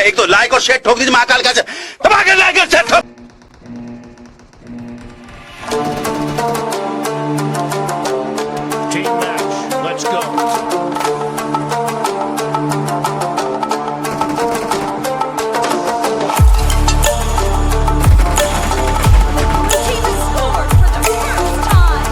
एक तो लाइक और शेयर ठोक दीजिए महाकाल का दबा के लाइक और शेयर ठोक। Team match, let's go. The team has scored for the first time.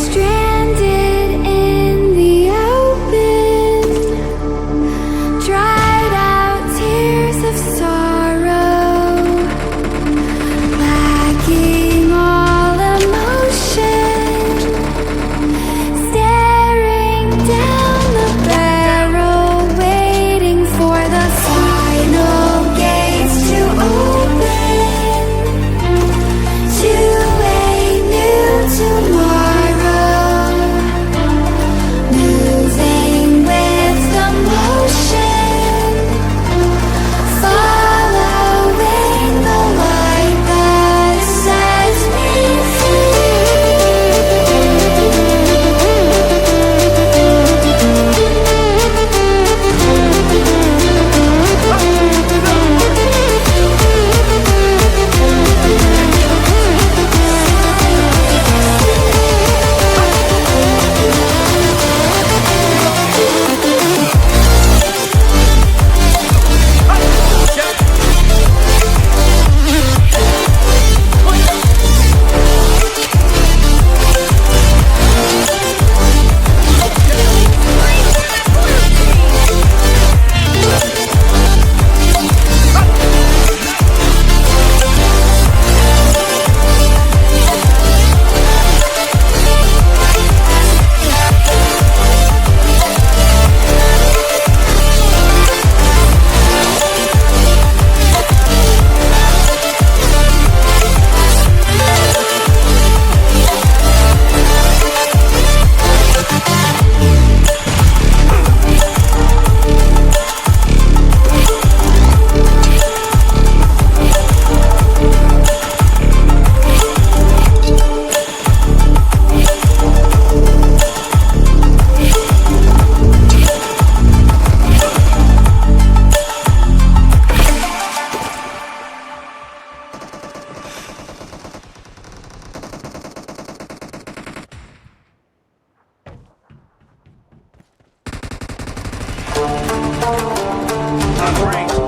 Stranded in the open, dried out tears of sorrow, lacking all emotion, staring down the barrel, waiting for the final gates to open to a new tomorrow, moving with the motion, following the light that sets me Great.